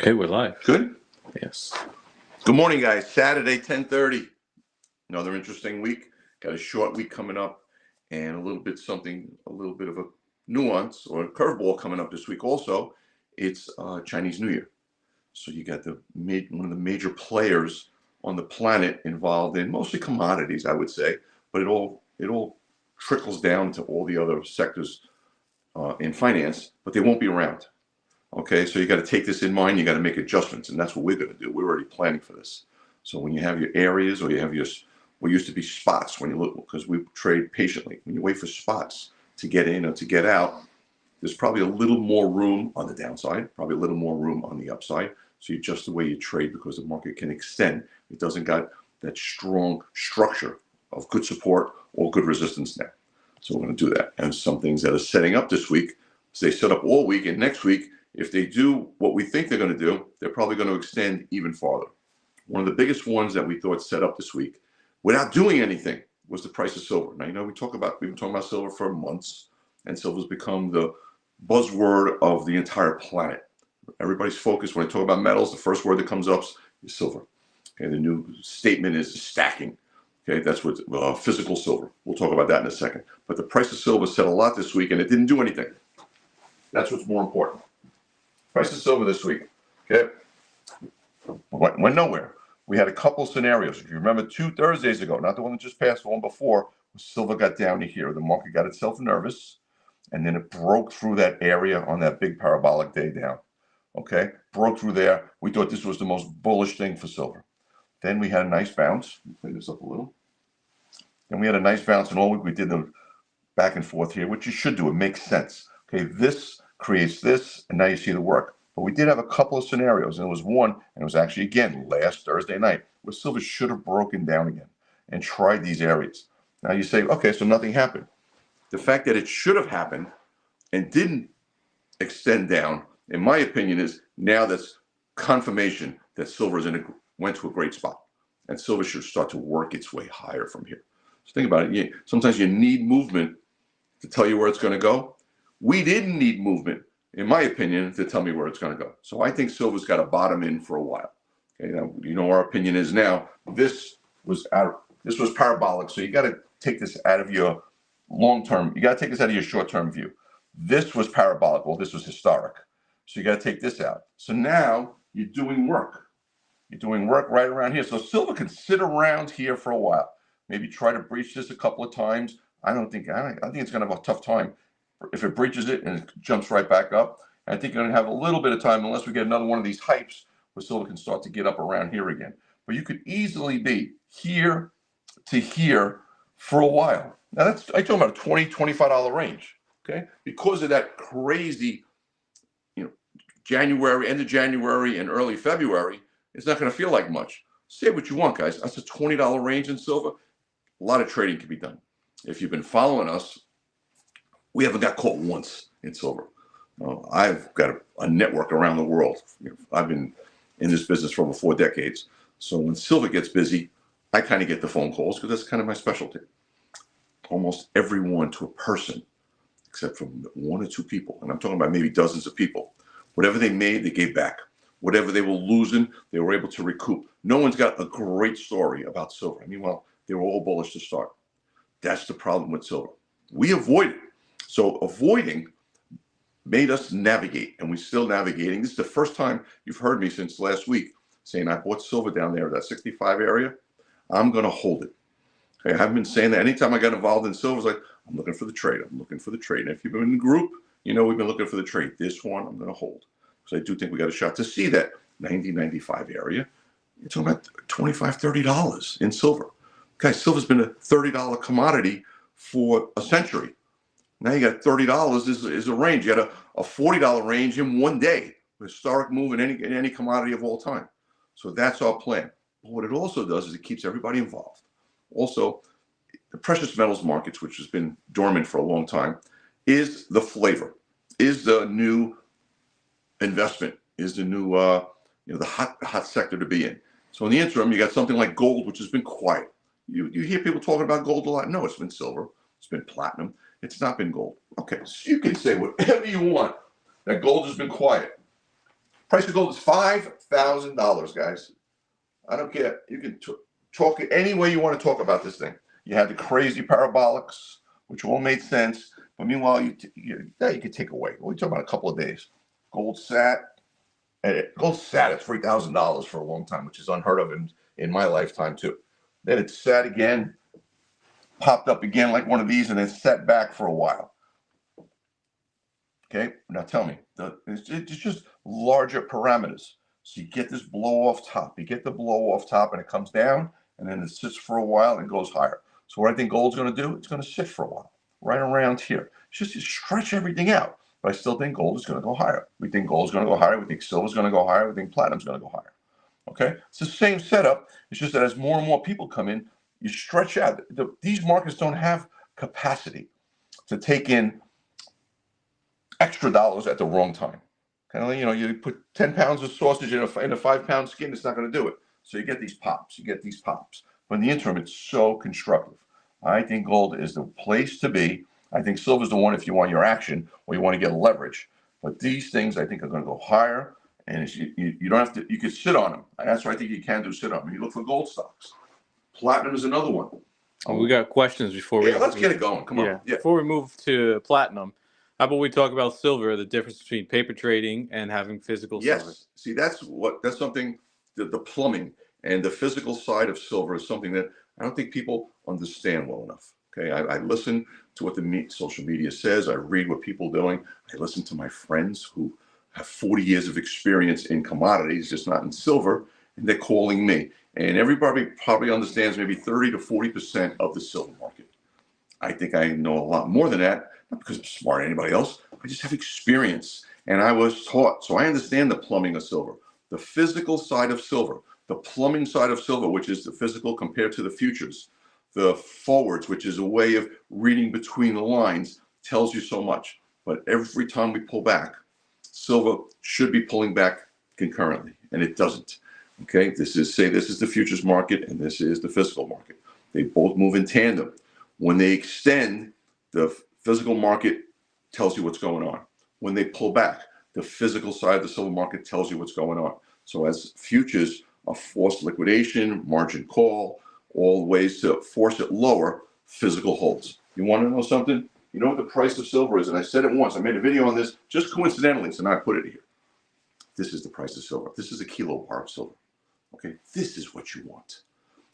Okay, we're live. Good? Yes. Good morning, guys. Saturday, 10:30. Another interesting week. Got a short week coming up and a little bit of a nuance or a curveball coming up this week also. It's Chinese New Year. So you got one of the major players on the planet involved in mostly commodities, I would say, but it all trickles down to all the other sectors in finance, but they won't be around. Okay, so you got to take this in mind. You got to make adjustments, and that's what we're going to do. We're already planning for this. So when you have your areas, or you have what used to be spots, when you look, because we trade patiently. When you wait for spots to get in or to get out, there's probably a little more room on the downside, probably a little more room on the upside. So you adjust the way you trade because the market can extend. It doesn't got that strong structure of good support or good resistance now. So we're going to do that. And some things that are setting up this week, so they set up all week, and next week, if they do what we think they're going to do, they're probably going to extend even farther. One of the biggest ones that we thought set up this week, without doing anything, was the price of silver. Now, we've been talking about silver for months, and silver's become the buzzword of the entire planet. Everybody's focused when I talk about metals. The first word that comes up is silver. Okay, the new statement is stacking. Okay, that's what physical silver. We'll talk about that in a second. But the price of silver set a lot this week, and it didn't do anything. That's what's more important. Price of silver this week, okay, went nowhere. We had a couple scenarios. If you remember 2 Thursdays ago, not the one that just passed, the one before, silver got down to here. The market got itself nervous, and then it broke through that area on that big parabolic day down. Okay, broke through there. We thought this was the most bullish thing for silver. Then we had a nice bounce. Clean this up a little. Then we had a nice bounce, and all week we did the back and forth here, which you should do. It makes sense. Okay, this creates this, and now you see the work. But we did have a couple of scenarios, and it was one, and it was actually, again, last Thursday night, where silver should have broken down again and tried these areas. Now you say, okay, so nothing happened. The fact that it should have happened and didn't extend down, in my opinion, is now that's confirmation that silver went to a great spot, and silver should start to work its way higher from here. So think about it. Sometimes you need movement to tell you where it's going to go. We didn't need movement, in my opinion, to tell me where it's going to go. So I think silver's got to bottom in for a while. Okay, now our opinion is now this was parabolic. So you got to take this out of your long term. You got to take this out of your short term view. This was parabolic. Well, this was historic. So you got to take this out. So now you're doing work. You're doing work right around here. So silver can sit around here for a while. Maybe try to breach this a couple of times. I think it's going to have a tough time. If it breaches it and it jumps right back up, I think you're going to have a little bit of time unless we get another one of these hypes where silver can start to get up around here again. But you could easily be here to here for a while. Now I'm talking about a $20, $25 range, okay? Because of that crazy, January, end of January and early February, it's not going to feel like much. Say what you want, guys. That's a $20 range in silver. A lot of trading can be done. If you've been following us, we haven't got caught once in silver. I've got a network around the world. I've been in this business for over 4 decades. So when silver gets busy, I kind of get the phone calls because that's kind of my specialty. Almost everyone to a person, except for 1 or 2 people, and I'm talking about maybe dozens of people. Whatever they made, they gave back. Whatever they were losing, they were able to recoup. No one's got a great story about silver. They were all bullish to start. That's the problem with silver. We avoided. So avoiding made us navigate, and we're still navigating. This is the first time you've heard me since last week saying I bought silver down there, that 65 area. I'm going to hold it. Okay, I haven't been saying that. Anytime I got involved in silver, it's like, I'm looking for the trade. I'm looking for the trade. And if you've been in the group, we've been looking for the trade. This one, I'm going to hold. Because I do think we got a shot to see that 90, 95 area. You're talking about $25, $30 in silver. Guys, silver's been a $30 commodity for a century. Now you got $30 is a range. You got a $40 range in one day. Historic move in any commodity of all time. So that's our plan. But what it also does is it keeps everybody involved. Also, the precious metals markets, which has been dormant for a long time, is the flavor, is the new investment, is the new the hot sector to be in. So in the interim, you got something like gold, which has been quiet. You hear people talking about gold a lot. No, it's been silver. It's been platinum. It's not been gold. Okay, so you can say whatever you want that gold has been quiet. Price of gold is $5,000, guys. I don't care. You can talk any way you want to talk about this thing. You had the crazy parabolics, which all made sense. But meanwhile, that you could take away. We're talking about a couple of days. Gold sat at $3,000 for a long time, which is unheard of in my lifetime too. Then it sat again, popped up again like one of these, and then sat back for a while. Okay, now tell me, it's just larger parameters. So you get this blow off top. You get the blow off top, and it comes down, and then it sits for a while and goes higher. So what I think gold's going to do, it's going to sit for a while, right around here. It's just to stretch everything out. But I still think gold is going to go higher. We think gold's going to go higher. We think silver's going to go higher. We think platinum's going to go higher. Okay, it's the same setup. It's just that as more and more people come in, you stretch out. These markets don't have capacity to take in extra dollars at the wrong time. Kind of, you put 10 pounds of sausage in a 5-pound skin, it's not going to do it. So you get these pops. But in the interim, it's so constructive. I think gold is the place to be. I think silver is the one if you want your action or you want to get leverage. But these things, I think, are going to go higher. And you don't have to, you can sit on them. And that's what I think you can do, sit on them. You look for gold stocks. Platinum is another one. We got questions before we... let's get it going. Come on. Yeah. Before we move to platinum, how about we talk about silver, the difference between paper trading and having physical silver? Yes. See, that's something, the plumbing and the physical side of silver is something that I don't think people understand well enough. Okay. I listen to what the social media says. I read what people are doing. I listen to my friends who have 40 years of experience in commodities, just not in silver, and they're calling me. And everybody probably understands maybe 30 to 40% of the silver market. I think I know a lot more than that, not because I'm smart or anybody else. I just have experience, and I was taught. So I understand the plumbing of silver, the physical side of silver, the plumbing side of silver, which is the physical compared to the futures, the forwards, which is a way of reading between the lines, tells you so much. But every time we pull back, silver should be pulling back concurrently, and it doesn't. Okay, this is the futures market and this is the physical market. They both move in tandem. When they extend, the physical market tells you what's going on. When they pull back, the physical side of the silver market tells you what's going on. So as futures are forced liquidation, margin call, all ways to force it lower, physical holds. You want to know something? You know what the price of silver is? And I said it once. I made a video on this just coincidentally, so now I put it here. This is the price of silver. This is a kilobar of silver. Okay, this is what you want.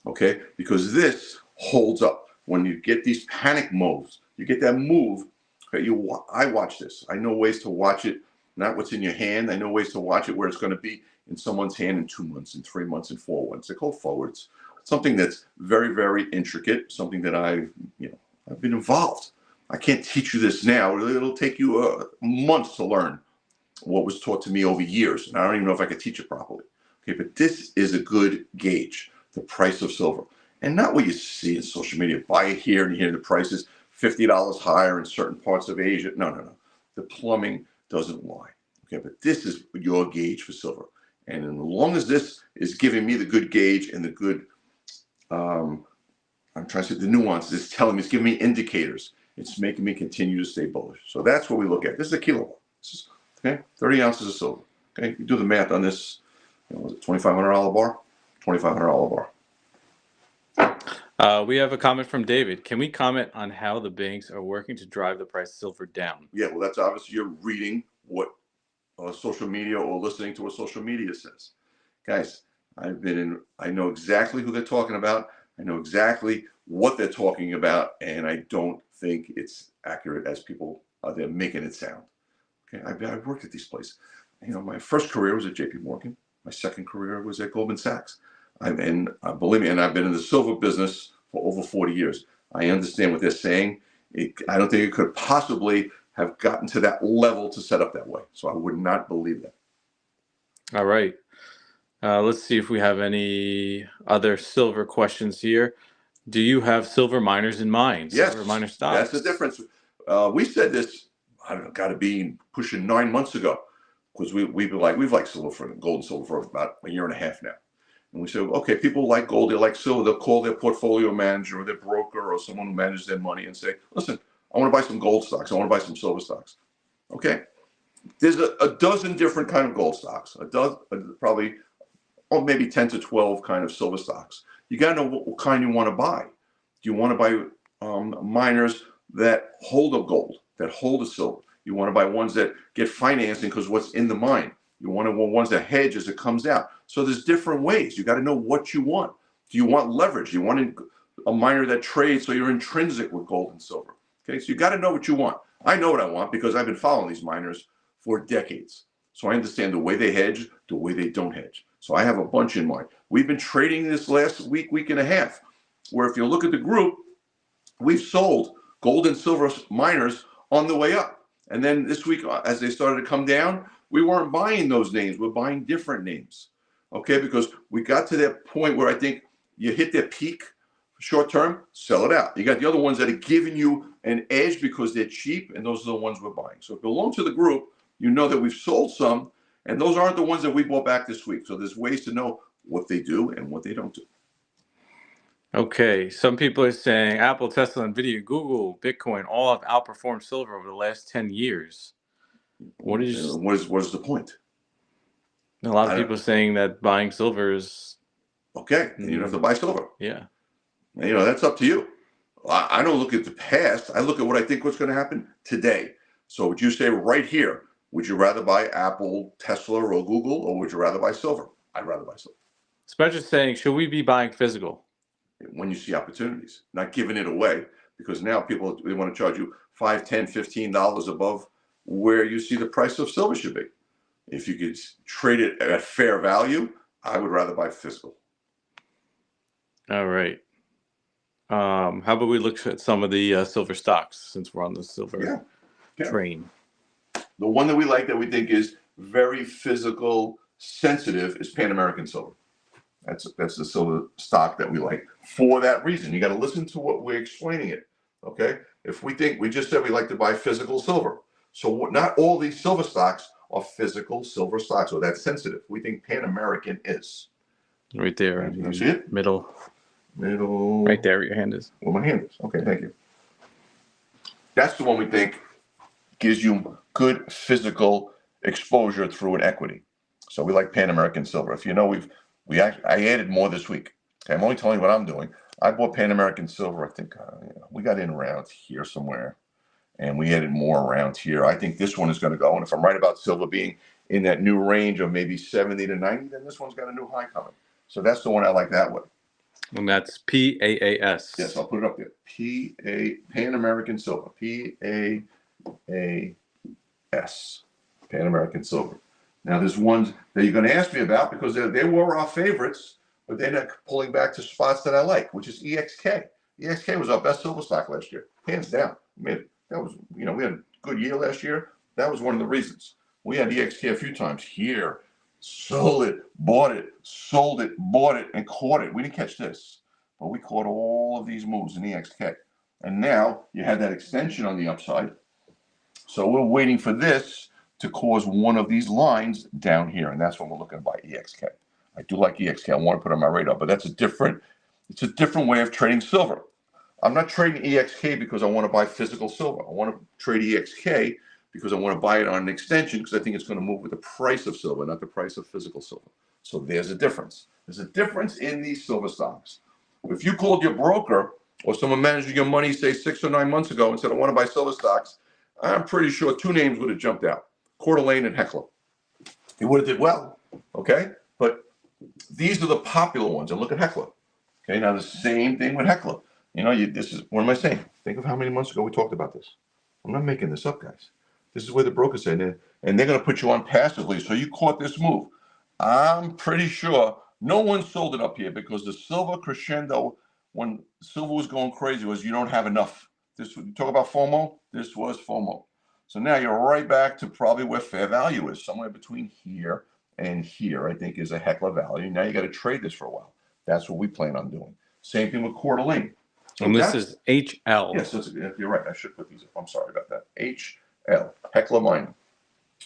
Okay, because this holds up. When you get these panic moves, you get that move. Okay, I watch this. I know ways to watch it, not what's in your hand. I know ways to watch it where it's going to be in someone's hand in 2 months, in 3 months, in 4 months. They call forwards. Something that's very, very intricate. Something that I've been involved. I can't teach you this now. It'll take you months to learn what was taught to me over years, and I don't even know if I could teach it properly. Okay, but this is a good gauge, the price of silver. And not what you see in social media. Buy it here and you hear the prices $50 higher in certain parts of Asia. No. The plumbing doesn't lie. Okay, but this is your gauge for silver. And as long as this is giving me the good gauge and the good, I'm trying to say the nuance, it's telling me, it's giving me indicators. It's making me continue to stay bullish. So that's what we look at. This is a kilowatt. This is, okay, 30 ounces of silver. Okay, you do the math on this. Was it $2,500 bar? $2,500 bar. We have a comment from David. Can we comment on how the banks are working to drive the price of silver down? Yeah, well, that's obviously you're reading what social media or listening to what social media says. Guys, I know exactly who they're talking about. I know exactly what they're talking about, and I don't think it's accurate as people they're making it sound. Okay, I've worked at these places. My first career was at JP Morgan. My second career was at Goldman Sachs. Believe me, and I've been in the silver business for over 40 years. I understand what they're saying. I don't think it could possibly have gotten to that level to set up that way. So I would not believe that. All right. Let's see if we have any other silver questions here. Do you have silver miners in mind? Yes, silver miner stocks. That's the difference. We said this, I don't know, got to be pushing 9 months ago, because we've liked silver gold and silver for about a year and a half now. And we said, okay, people like gold, they like silver. They'll call their portfolio manager or their broker or someone who manages their money and say, listen, I want to buy some gold stocks. I want to buy some silver stocks. Okay. There's a dozen different kind of gold stocks, probably, or maybe 10 to 12 kind of silver stocks. You got to know what kind you want to buy. Do you want to buy miners that hold a gold, that hold a silver? You want to buy ones that get financing because what's in the mine. You want to ones that hedge as it comes out. So there's different ways. You got to know what you want. Do you want leverage? Do you want a miner that trades so you're intrinsic with gold and silver? Okay, so you got to know what you want. I know what I want because I've been following these miners for decades. So I understand the way they hedge, the way they don't hedge. So I have a bunch in mind. We've been trading this last week and a half, where if you look at the group, we've sold gold and silver miners on the way up. And then this week, as they started to come down, we weren't buying those names. We're buying different names. Okay, because we got to that point where I think you hit their peak short term, sell it out. You got the other ones that are giving you an edge because they're cheap, and those are the ones we're buying. So if you belong to the group, you know that we've sold some, and those aren't the ones that we bought back this week. So there's ways to know what they do and what they don't do. Okay, some people are saying Apple, Tesla, Nvidia, Google, Bitcoin all have outperformed silver over the last 10 years. What is the point? A lot of people are saying that buying silver is okay. You don't have to buy silver. Yeah. That's up to you. I don't look at the past. I look at what I think what's going to happen today. So would you say right here, would you rather buy Apple, Tesla, or Google, or would you rather buy silver? I'd rather buy silver. Spencer's saying, should we be buying physical? When you see opportunities, not giving it away, because now people, they want to charge you $5, $10, $15 above where you see the price of silver should be. If you could trade it at fair value, I would rather buy physical. All right. How about we look at some of the silver stocks since we're on the silver train? The one that we like that we think is very physical sensitive is Pan American Silver. That's the silver stock that we like for that reason. You got to listen to what we're explaining it. Okay, if we just said we like to buy physical silver, so not all these silver stocks are physical silver stocks, so that's sensitive. We think Pan American is right there. You see it? Middle. Right there, where your hand is. Where my hand is. Okay, thank you. That's the one we think gives you good physical exposure through an equity. So we like Pan American Silver. If you know, I added more this week. Okay, I'm only telling you what I'm doing. I bought Pan American Silver. I think we got in around here somewhere, and we added more around here. I think this one is going to go. And if I'm right about silver being in that new range of maybe 70 to 90, then this one's got a new high coming. So that's the one I like that way. And that's PAAS. Yes, I'll put it up there. Pan American Silver. PAAS. Pan American Silver. Now, there's ones that you're going to ask me about because they were our favorites, but they're not pulling back to spots that I like, which is EXK. EXK was our best silver stock last year, hands down. I mean, that was, we had a good year last year. That was one of the reasons. We had EXK a few times here. Sold it, bought it, sold it, bought it, and caught it. We didn't catch this, but we caught all of these moves in EXK. And now you had that extension on the upside. So we're waiting for this to cause one of these lines down here, and that's when we're looking to buy EXK. I do like EXK. I want to put it on my radar, but it's a different way of trading silver. I'm not trading EXK because I want to buy physical silver. I want to trade EXK because I want to buy it on an extension because I think it's going to move with the price of silver, not the price of physical silver. So there's a difference. There's a difference in these silver stocks. If you called your broker or someone managing your money, say 6 or 9 months ago, and said, I want to buy silver stocks, I'm pretty sure 2 names would have jumped out, Coeur d'Alene and Heckler. He would have did well, okay? But these are the popular ones. And look at Heckler. Okay, now the same thing with Heckler. This is, what am I saying? Think of how many months ago we talked about this. I'm not making this up, guys. This is where the broker said, and they're going to put you on passively. So you caught this move. I'm pretty sure no one sold it up here because the silver crescendo, when silver was going crazy, was you don't have enough. You talk about FOMO. This was FOMO. So now you're right back to probably where fair value is, somewhere between here and here, I think, is a Heckler value. Now you got to trade this for a while. That's what we plan on doing. Same thing with Coeur d'Alene. So and this is HL. Yes, you're right. I should put these up. I'm sorry about that. HL, Heckler Mining.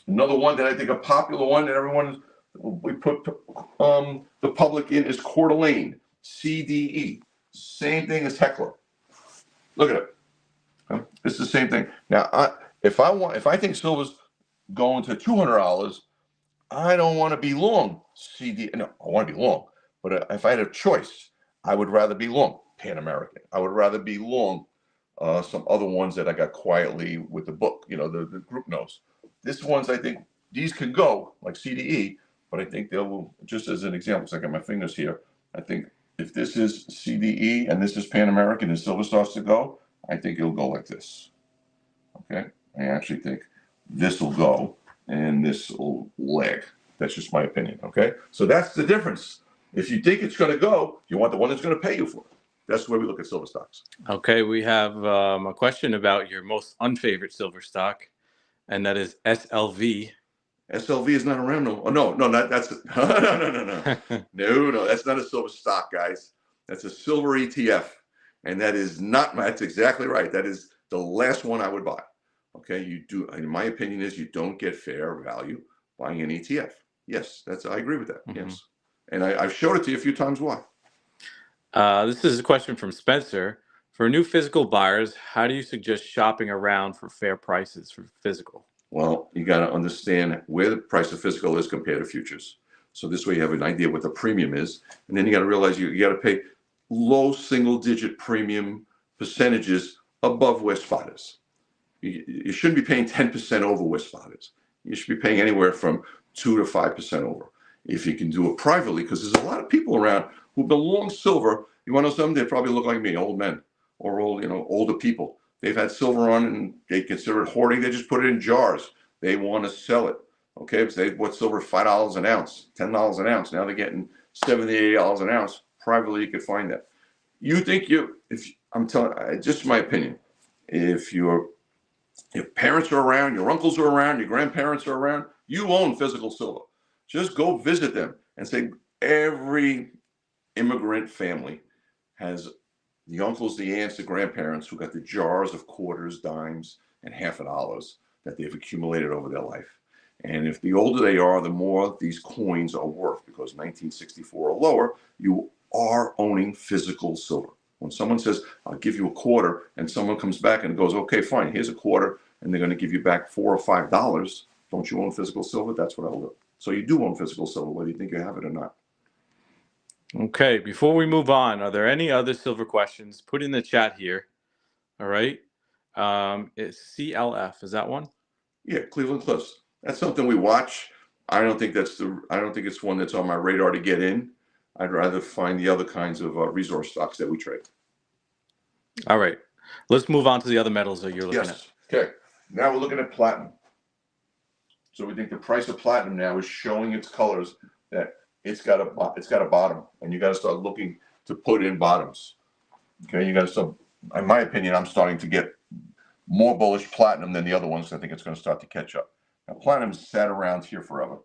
Another one that I think a popular one that everyone, we put the public in is Coeur d'Alene, CDE. Same thing as Heckler. Look at it. It's the same thing. Now, if I think silver's going to $200, I don't want to be long CD. No, I want to be long, but if I had a choice, I would rather be long Pan American. I would rather be long some other ones that I got quietly with the book. You know, the group knows. This ones, I think these can go like CDE, but I think they'll, just as an example, so I got my fingers here. I think if this is CDE and this is Pan American and silver starts to go, I think it'll go like this. Okay, I actually think this will go and this will lag. That's just my opinion. Okay, so that's the difference. If you think it's going to go, you want the one that's going to pay you for it. That's the way we look at silver stocks. Okay, we have a question about your most unfavorite silver stock, and that is SLV. SLV is not around no. Oh no, not that's no. That's not a silver stock, guys. That's a silver ETF, and that is not. That's exactly right. That is the last one I would buy. Okay, you do. In my opinion, is you don't get fair value buying an ETF. Yes, I agree with that. Yes, and I've showed it to you a few times. Why? This is a question from Spencer. For new physical buyers, how do you suggest shopping around for fair prices for physical? Well, you got to understand where the price of physical is compared to futures. So this way you have an idea what the premium is. And then you got to realize you got to pay low single-digit premium percentages above where spot is. You shouldn't be paying 10% over where spot is. You should be paying anywhere from 2 to 5% over. If you can do it privately, because there's a lot of people around who belong silver. You want to know something? They probably look like me, old men or older people. They've had silver on and they consider it hoarding. They just put it in jars. They want to sell it. Okay, because they bought silver $5 an ounce, $10 an ounce. Now they're getting $70, $80 an ounce. Privately, you could find that. You think I'm telling, just my opinion, if your parents are around, your uncles are around, your grandparents are around, you own physical silver. Just go visit them and say every immigrant family has the uncles, the aunts, the grandparents who got the jars of quarters, dimes, and $50 that they've accumulated over their life. And if the older they are, the more these coins are worth, because 1964 or lower, you are owning physical silver. When someone says, I'll give you a quarter, and someone comes back and goes, okay, fine, here's a quarter, and they're going to give you back $4 or $5, don't you own physical silver? That's what I'll do. So you do own physical silver, whether you think you have it or not. Okay, before we move on, are there any other silver questions? Put in the chat here. All right. It's CLF. Is that one? Yeah, Cleveland Cliffs. That's something we watch. I don't think it's one that's on my radar to get in. I'd rather find the other kinds of resource stocks that we trade. All right. Let's move on to the other metals that you're looking at. Okay. Now we're looking at platinum. So we think the price of platinum now is showing its colors that it's got a bottom, and you got to start looking to put in bottoms. Okay, you got to start. In my opinion, I'm starting to get more bullish platinum than the other ones. I think it's going to start to catch up. Now, platinum's sat around here forever.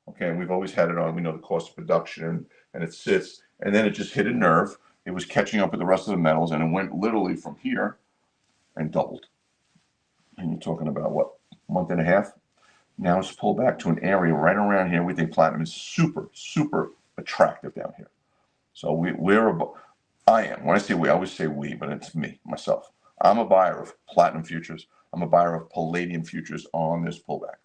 Okay, and we've always had it on. We know the cost of production, and it sits, and then it just hit a nerve. It was catching up with the rest of the metals, and it went literally from here and doubled. And you're talking about what, a month and a half? Now it's pulled back to an area right around here. We think platinum is super, super attractive down here. So I am. When I say we, I always say we, but it's me, myself. I'm a buyer of platinum futures. I'm a buyer of palladium futures on this pullback.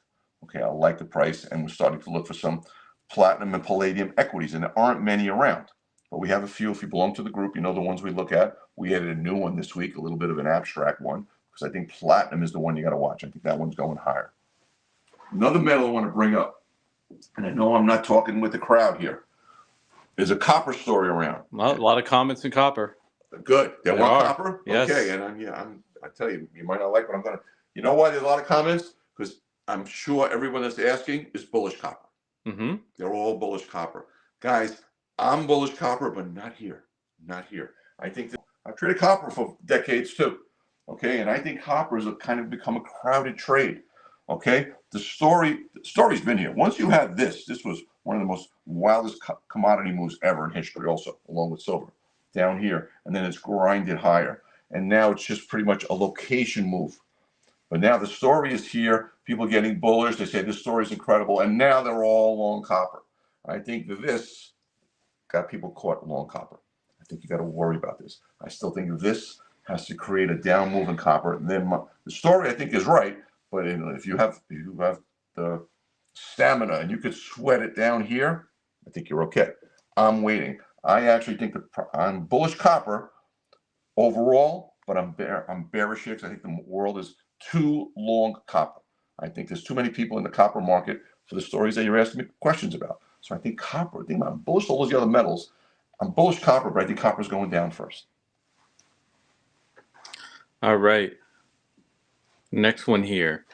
Okay, I like the price, and we're starting to look for some platinum and palladium equities, and there aren't many around. But we have a few. If you belong to the group, you know the ones we look at. We added a new one this week, a little bit of an abstract one, because I think platinum is the one you got to watch. I think that one's going higher. Another metal I want to bring up, and I know I'm not talking with the crowd here, there's a copper story around. Well, a lot of comments in copper. Good. There want copper? Yes. Okay, and I tell you, you might not like what I'm going to. You know why there's a lot of comments? Because I'm sure everyone that's asking is bullish copper. Mm-hmm. They're all bullish copper. Guys, I'm bullish copper, but not here. Not here. I think that I've traded copper for decades too. Okay, and I think copper has kind of become a crowded trade. Okay, the story's been here. Once you had this was one of the most wildest commodity moves ever in history, also, along with silver, down here, and then it's grinded higher. And now it's just pretty much a location move. But now the story is here, people getting bullish, they say this story is incredible, and now they're all long copper. I think that this got people caught long copper. I think you got to worry about this. I still think this has to create a down move in copper. And then the story, I think, is right. But if you have the stamina and you could sweat it down here, I think you're okay. I'm waiting. I actually think I'm bullish copper overall, but I'm bearish here because I think the world is too long copper. I think there's too many people in the copper market for the stories that you're asking me questions about. So I think copper, I'm bullish all those other metals. I'm bullish copper, but I think copper's going down first. All right. Next one here.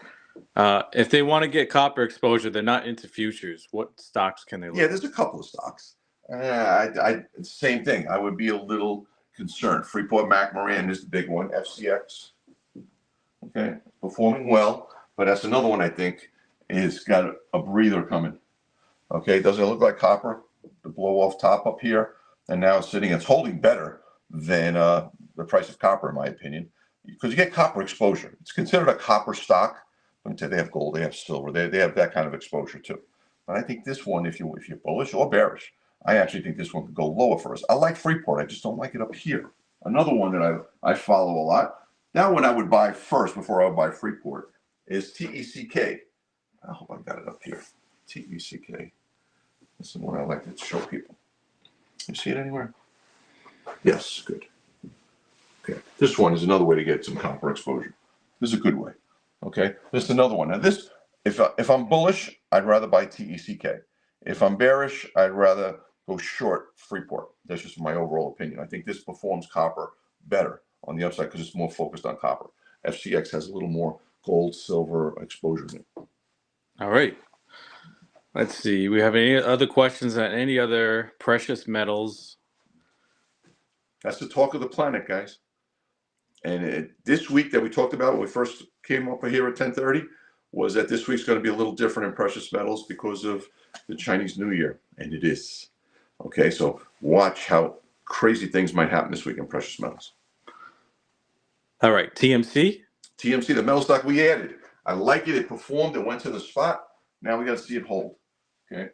If they want to get copper exposure, they're not into futures. What stocks can they look at? Yeah, there's a couple of stocks. Same thing. I would be a little concerned. Freeport-McMoRan is the big one. FCX, okay, performing well, but that's another one I think is got a breather coming. Okay, doesn't it look like copper? The blow off top up here, and now it's holding better than the price of copper, in my opinion, because you get copper exposure. It's considered a copper stock. They have gold, they have silver, they have that kind of exposure too. But I think this one, if you're bullish or bearish, I actually think this one could go lower for us. I like Freeport, I just don't like it up here. Another one that I follow a lot. That one I would buy first before I would buy Freeport is TECK. I hope I've got it up here. TECK. This is the one I like to show people. You see it anywhere? Yes, good. Okay, this one is another way to get some copper exposure. This is a good way. Okay, this is another one. Now this, if I'm bullish, I'd rather buy TECK. If I'm bearish, I'd rather go short Freeport. That's just my overall opinion. I think this performs copper better on the upside because it's more focused on copper. FCX has a little more gold, silver exposure in it. All right. Let's see. We have any other questions on any other precious metals? That's the talk of the planet, guys. And this week that we talked about when we first came up here at 10:30 was that this week's going to be a little different in precious metals because of the Chinese New Year, and it is. Okay, so watch how crazy things might happen this week in precious metals. All right, TMC? TMC, the metal stock we added. I like it. It performed. It went to the spot. Now we got to see it hold. Okay,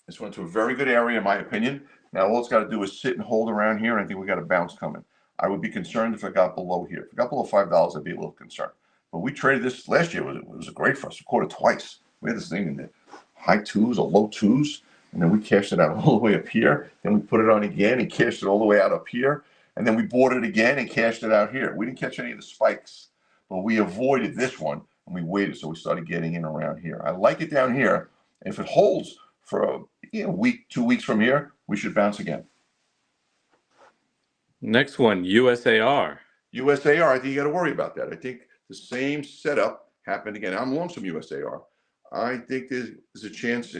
this went to a very good area, in my opinion. Now all it's got to do is sit and hold around here, and I think we got a bounce coming. I would be concerned if it got below here. If it got below $5, I'd be a little concerned. But we traded this last year. It was great for us. We caught it twice. We had this thing in the high twos or low twos, and then we cashed it out all the way up here. Then we put it on again and cashed it all the way out up here. And then we bought it again and cashed it out here. We didn't catch any of the spikes, but we avoided this one and we waited. So we started getting in around here. I like it down here. If it holds for a week, 2 weeks from here, we should bounce again. Next one, USAR. USAR, I think you got to worry about that. I think the same setup happened again. I'm long some USAR. I think there's a chance.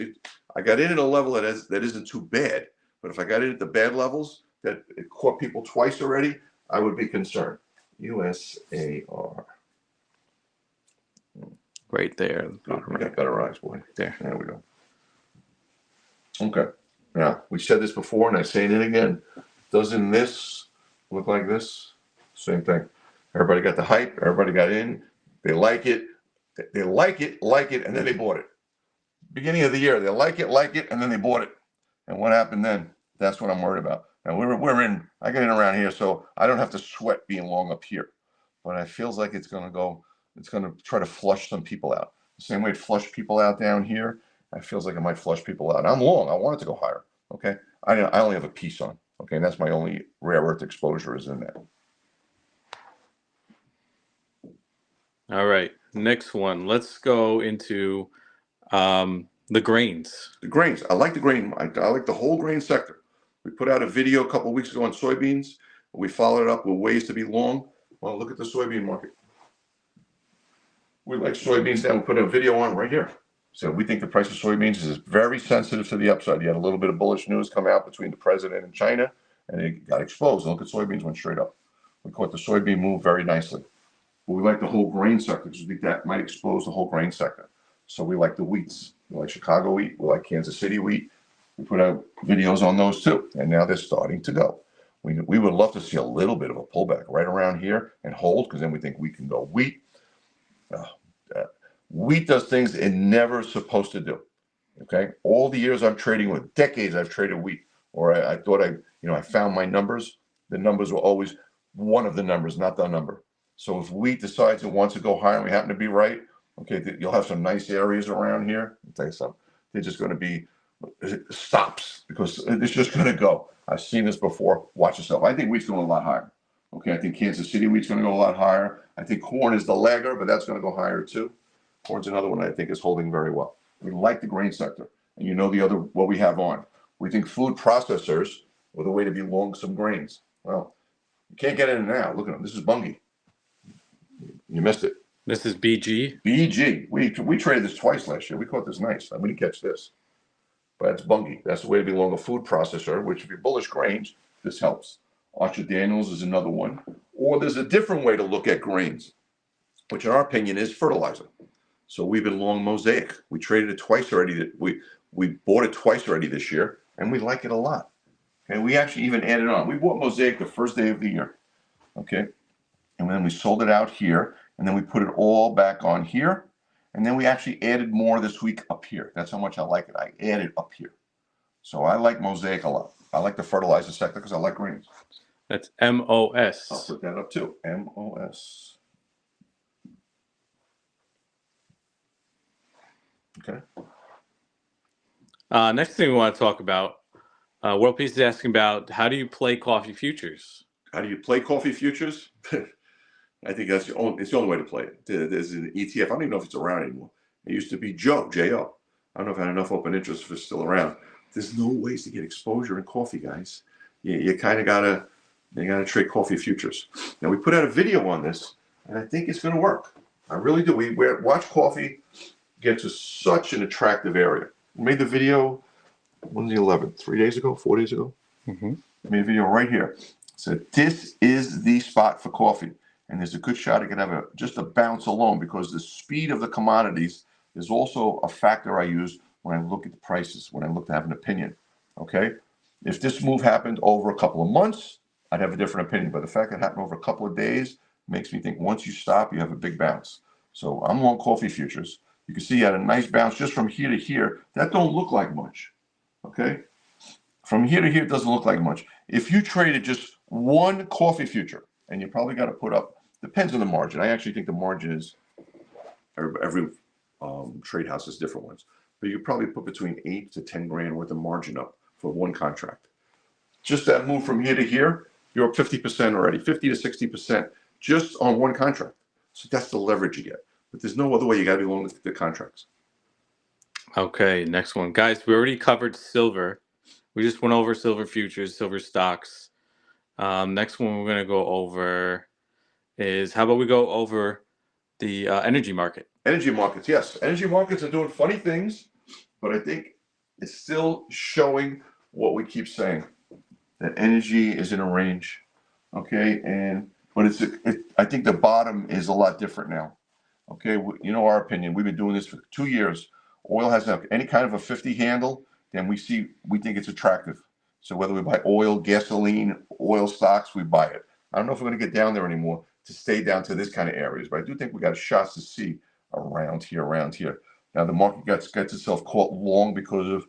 I got in at a level that isn't too bad, but if I got in at the bad levels that it caught people twice already, I would be concerned. USAR. Right there. We got better eyes, boy. There we go. Okay. Now, we said this before, and I'm saying it again. Doesn't this look like this? Same thing. Everybody got the hype. Everybody got in. They like it. They like it, and then they bought it. Beginning of the year, they like it, and then they bought it. And what happened then? That's what I'm worried about. Now we're in. I get in around here, so I don't have to sweat being long up here. But it feels like it's going to go. It's going to try to flush some people out. The same way it flushed people out down here. It feels like it might flush people out. I'm long. I want it to go higher. Okay. I only have a piece on. Okay, and that's my only rare earth exposure is in that. All right, next one. Let's go into the grains. The grains. I like the grain. I like the whole grain sector. We put out a video a couple of weeks ago on soybeans. We followed it up with ways to be long. Well, look at the soybean market. We like soybeans now. We put a video on right here. So we think the price of soybeans is very sensitive to the upside. You had a little bit of bullish news come out between the president and China, and it got exposed. And look at soybeans went straight up. We caught the soybean move very nicely. But we like the whole grain sector because we think that might expose the whole grain sector. So we like the wheats. We like Chicago wheat. We like Kansas City wheat. We put out videos on those too, and now they're starting to go. We would love to see a little bit of a pullback right around here and hold, because then we think we can go wheat. Wheat does things it never supposed to do. Okay, all the years I'm trading with, decades I've traded wheat, or I thought I found my numbers. The numbers were always one of the numbers, not the number. So if wheat decides it wants to go higher and we happen to be right, Okay, you'll have some nice areas around here. I'll tell you something. They're just going to be stops because it's just going to go. I've seen this before. Watch yourself. I think wheat's going a lot higher. Okay, I think Kansas City wheat's going to go a lot higher. I think corn is the lagger, but that's going to go higher too. Corn's another one I think is holding very well. We like the grain sector, and you know the other what we have on. We think food processors were the way to be long some grains. Well, you can't get in now. Look at them. This is Bunge. You missed it. This is BG. BG. We traded this twice last year. We caught this nice. We didn't catch this. But that's Bunge. That's the way to be long a food processor, which if you're bullish grains, this helps. Archer Daniels is another one. Or there's a different way to look at grains, which in our opinion is fertilizer. So we've been long Mosaic. We traded it twice already. We bought it twice already this year, and we like it a lot. Okay, we actually even added on. We bought Mosaic the first day of the year. Okay, and then we sold it out here, and then we put it all back on here. And then we actually added more this week up here. That's how much I like it. I added up here. So I like Mosaic a lot. I like the fertilizer sector because I like grains. That's MOS. I'll put that up too. MOS. Okay. Next thing we want to talk about, World Peace is asking about how do you play coffee futures? How do you play coffee futures? I think it's the only way to play it. There's an ETF. I don't even know if it's around anymore. It used to be J-O. I don't know if I had enough open interest if it's still around. There's no ways to get exposure in coffee, guys. You kind of gotta trade coffee futures. Now we put out a video on this, and I think it's going to work. I really do. We watch coffee get to such an attractive area. We made the video. When's the 11th? 3 days ago? 4 days ago? Mm-hmm. I made a video right here. So this is the spot for coffee. And there's a good shot it could have just a bounce alone because the speed of the commodities is also a factor I use when I look at the prices, when I look to have an opinion. Okay? If this move happened over a couple of months, I'd have a different opinion. But the fact that it happened over a couple of days makes me think once you stop, you have a big bounce. So I'm long coffee futures. You can see you had a nice bounce just from here to here. That don't look like much. Okay? From here to here, it doesn't look like much. If you traded just one coffee future, and you probably got to put up, depends on the margin. I actually think the margin is, every trade house has different ones. But you probably put between 8 to 10 grand worth of margin up for one contract. Just that move from here to here, you're up 50% already, 50 to 60% just on one contract. So that's the leverage you get. But there's no other way. You got to be long the contracts. Okay, next one. Guys, we already covered silver. We just went over silver futures, silver stocks. Next one we're going to go over is, how about we go over the energy market? Energy markets, yes. Energy markets are doing funny things, but I think it's still showing what we keep saying, that energy is in a range, okay? But I think the bottom is a lot different now, okay? You know our opinion. We've been doing this for 2 years. Oil has any kind of a 50 handle, then we think it's attractive. So whether we buy oil, gasoline, oil stocks, we buy it. I don't know if we're going to get down there anymore to stay down to this kind of areas, but I do think we got shots to see around here. Now the market gets itself caught long because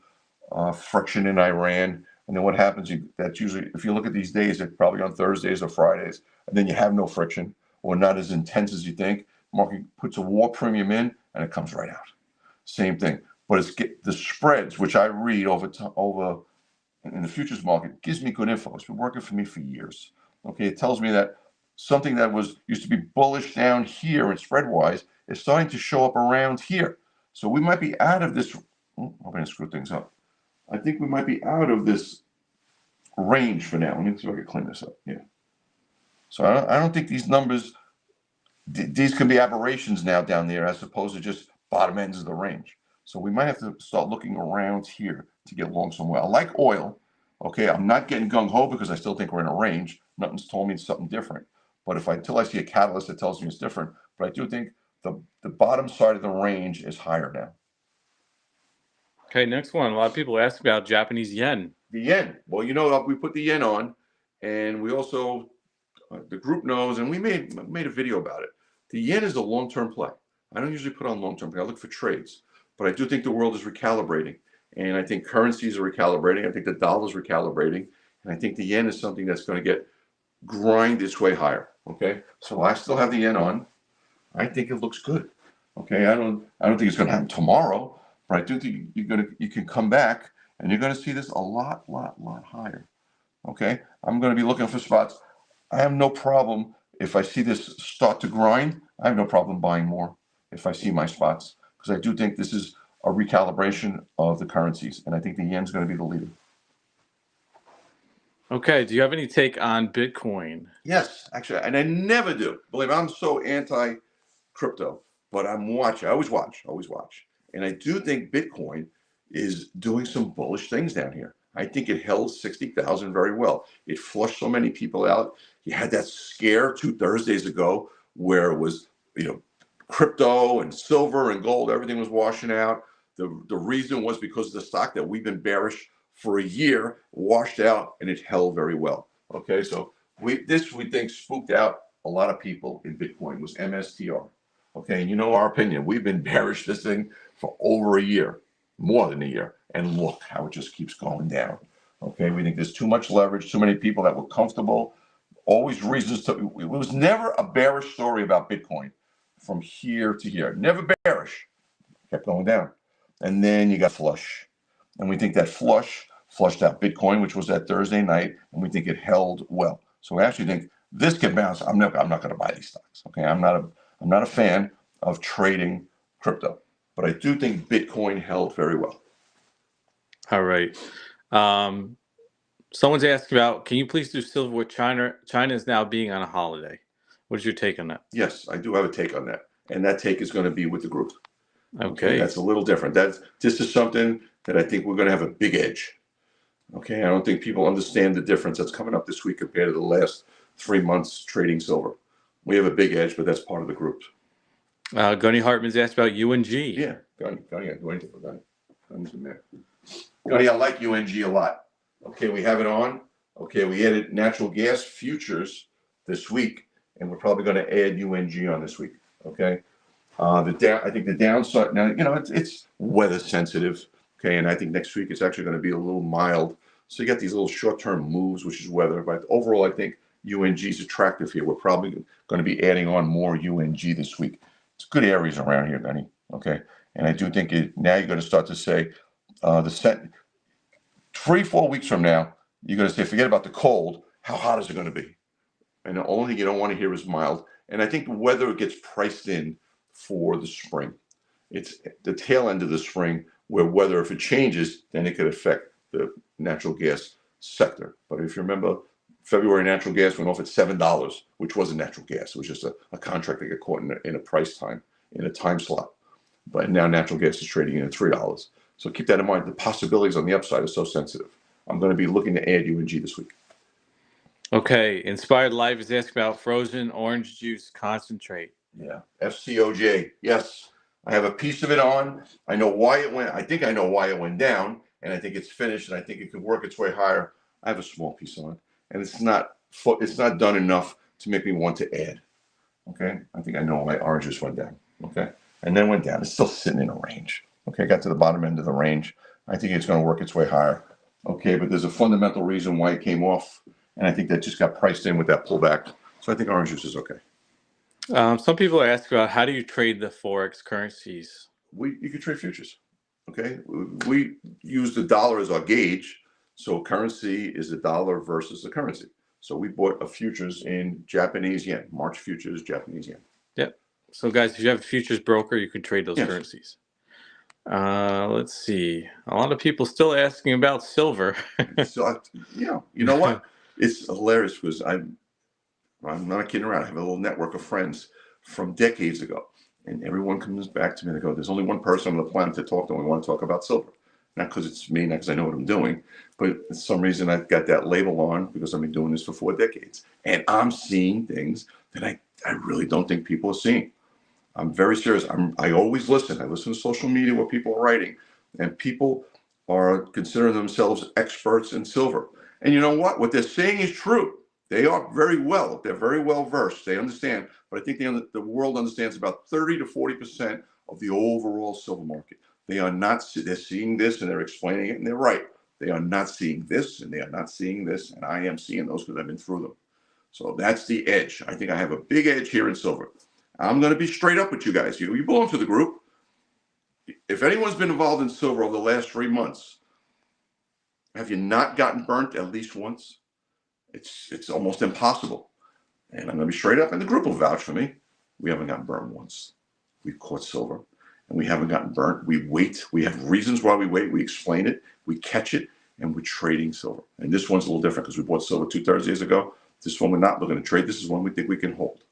of friction in Iran, and then what happens? That's usually, if you look at these days, it's probably on Thursdays or Fridays, and then you have no friction or not as intense as you think. Market puts a war premium in, and it comes right out. Same thing, but it's the spreads, which I read over in the futures market, gives me good info. It's been working for me for years. Okay, it tells me that something that used to be bullish down here and spread wise is starting to show up around here. So we might be out of this. I'm going to screw things up. I think we might be out of this range for now. Let me see if I can clean this up. Yeah. So I don't think these numbers, these can be aberrations now down there as opposed to just bottom ends of the range. So we might have to start looking around here to get long somewhere. I like oil. Okay, I'm not getting gung-ho because I still think we're in a range. Nothing's told me it's something different. But until I see a catalyst that tells me it's different, but I do think the bottom side of the range is higher now. Okay, next one. A lot of people ask about Japanese yen. The yen. Well, we put the yen on, and we also, the group knows, and we made a video about it. The yen is a long-term play. I don't usually put on long-term play. I look for trades. But I do think the world is recalibrating. And I think currencies are recalibrating. I think the dollar is recalibrating. And I think the yen is something that's going to grind its way higher. Okay? So I still have the yen on. I think it looks good. Okay, I don't think it's going to happen tomorrow, but I do think you can come back and you're going to see this a lot higher. Okay, I'm going to be looking for spots. I have no problem if I see this start to grind. I have no problem buying more if I see my spots, because I do think this is a recalibration of the currencies, and I think the yen's going to be the leader. Okay. Do you have any take on Bitcoin? Yes, actually, and I never do. Believe me, I'm so anti crypto, but I'm watching. I always watch. And I do think Bitcoin is doing some bullish things down here. I think it held 60,000 very well. It flushed so many people out. You had that scare 2 Thursdays ago where it was, crypto and silver and gold, everything was washing out. The reason was because the stock that we've been bearish for a year washed out and it held very well. Okay, so we think spooked out a lot of people in Bitcoin was MSTR. Okay, and our opinion. We've been bearish this thing for over a year, more than a year, and look how it just keeps going down. Okay, we think there's too much leverage, too many people that were comfortable. Always reasons to. It was never a bearish story about Bitcoin from here to here. Never bearish. Kept going down, and then you got flush, and we think that flushed out Bitcoin, which was that Thursday night, and we think it held well. So we actually think this can bounce. I'm not going to buy these stocks. Okay, I'm not a fan of trading crypto, but I do think Bitcoin held very well. All right. Someone's asking about, can you please do silver with China? China is now being on a holiday. What is your take on that? Yes, I do have a take on that, and that take is going to be with the group. Okay. That's a little different. This is something that I think we're going to have a big edge. Okay, I don't think people understand the difference that's coming up this week compared to the last 3 months trading silver. We have a big edge, but that's part of the group. Gunny Hartman's asked about UNG. Yeah, Gunny, I do anything for Gunny. Gunny's in there. Gunny, I like UNG a lot. Okay, we have it on. Okay, we added natural gas futures this week, and we're probably going to add UNG on this week. Okay, I think the downside now, it's weather sensitive. Okay, and I think next week it's actually going to be a little mild. So you got these little short-term moves, which is weather. But overall, I think UNG is attractive here. We're probably going to be adding on more UNG this week. It's good areas around here, Gunny. Okay, and I do think now you're going to start to say the set 3-4 weeks from now, you're going to say, forget about the cold. How hot is it going to be? And the only thing you don't want to hear is mild. And I think the weather gets priced in for the spring. It's the tail end of the spring where weather, if it changes, then it could affect the natural gas sector. But if you remember, February natural gas went off at $7, which wasn't natural gas. It was just a contract that got caught in a price time, in a time slot. But now natural gas is trading in at $3. So keep that in mind. The possibilities on the upside are so sensitive. I'm going to be looking to add UNG this week. Okay, Inspired Life is asking about frozen orange juice concentrate. Yeah, FCOJ. Yes, I have a piece of it on. I know why it went. I think I know why it went down, and I think it's finished, and I think it could work its way higher. I have a small piece on, and it's not done enough to make me want to add. Okay, I think I know why orange juice went down. Okay, and then went down. It's still sitting in a range. Okay, got to the bottom end of the range. I think it's going to work its way higher. Okay, but there's a fundamental reason why it came off, and I think that just got priced in with that pullback. So I think orange juice is okay. Some people ask about, how do you trade the Forex currencies? You can trade futures. Okay, we use the dollar as our gauge. So currency is the dollar versus the currency. So we bought a futures in Japanese yen, March futures, Japanese yen. Yep. So guys, if you have a futures broker, you can trade those Yes. currencies. Let's see. A lot of people still asking about silver. So you know what? It's hilarious because I'm not kidding around. I have a little network of friends from decades ago, and everyone comes back to me and they go, "There's only one person on the planet to talk to, and we want to talk about silver." Not because it's me, not because I know what I'm doing, but for some reason I've got that label on because I've been doing this for 4 decades, and I'm seeing things that I really don't think people are seeing. I'm very serious. I always listen. I listen to social media, what people are writing, and people are considering themselves experts in silver. And you know what? What they're saying is true. They're very well versed. They understand, but I think the world understands about 30 to 40% of the overall silver market. They are not. They're seeing this and they're explaining it, and they're right. They are not seeing this, and they are not seeing this, and I am seeing those because I've been through them. So that's the edge. I think I have a big edge here in silver. I'm going to be straight up with you guys. You belong to the group. If anyone's been involved in silver over the last 3 months, have you not gotten burnt at least once? It's almost impossible. And I'm going to be straight up, and the group will vouch for me. We haven't gotten burned once. We've caught silver, and we haven't gotten burnt. We wait. We have reasons why we wait. We explain it. We catch it, and we're trading silver. And this one's a little different because we bought silver 2 Thursdays ago. This one we're not looking to trade. This is one we think we can hold.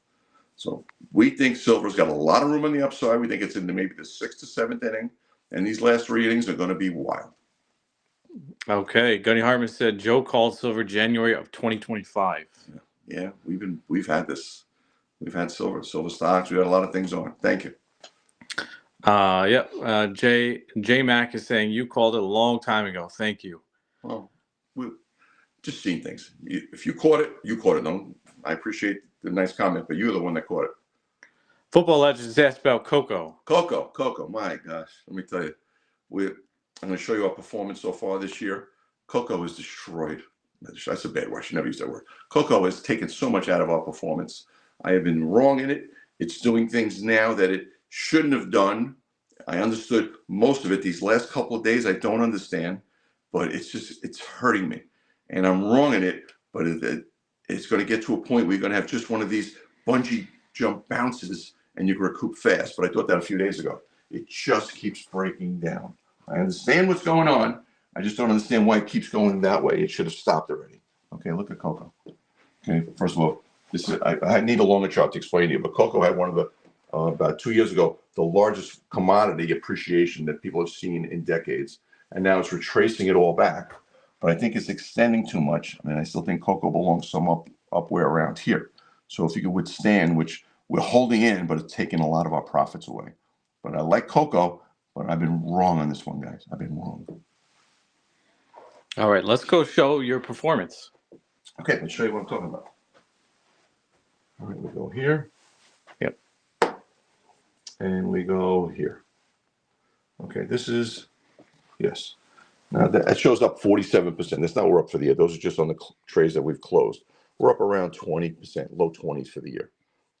So we think silver's got a lot of room on the upside. We think it's in maybe the 6th to 7th inning, and these last 3 innings are going to be wild. Okay, Gunny Hartman said Joe called silver January of 2025. Yeah, we've had this. We've had silver stocks. We had a lot of things on. Thank you. J Mac is saying you called it a long time ago. Thank you. Well, we've just seen things. If you caught it, you caught it. No, I appreciate the nice comment, but you're the one that caught it. Football Legends asked about Coco. Coco. My gosh, let me tell you, I'm going to show you our performance so far this year. Coco is destroyed. That's a bad word. I should never use that word. Coco has taken so much out of our performance. I have been wrong in it. It's doing things now that it shouldn't have done. I understood most of it. These last couple of days, I don't understand, but it's hurting me. And I'm wrong in it, but it's going to get to a point where you're going to have just one of these bungee jump bounces and you can recoup fast. But I thought that a few days ago. It just keeps breaking down. I understand what's going on. I just don't understand why it keeps going that way. It should have stopped already. Okay, look at Coco. Okay, first of all, I need a longer chart to explain to you, but Coco had one of the, about 2 years ago, the largest commodity appreciation that people have seen in decades. And now it's retracing it all back. But I think it's extending too much. I mean, I still think Coco belongs some up where around here. So if you could withstand, which we're holding in, but it's taking a lot of our profits away. But I like Coco, but I've been wrong on this one, guys. I've been wrong. All right, let's go show your performance. Okay, let's show you what I'm talking about. All right, we go here. Yep. And we go here. Okay, this is, yes. Now that shows up 47%. That's not what we're up for the year. Those are just on the trades that we've closed. We're up around 20%, low 20s for the year.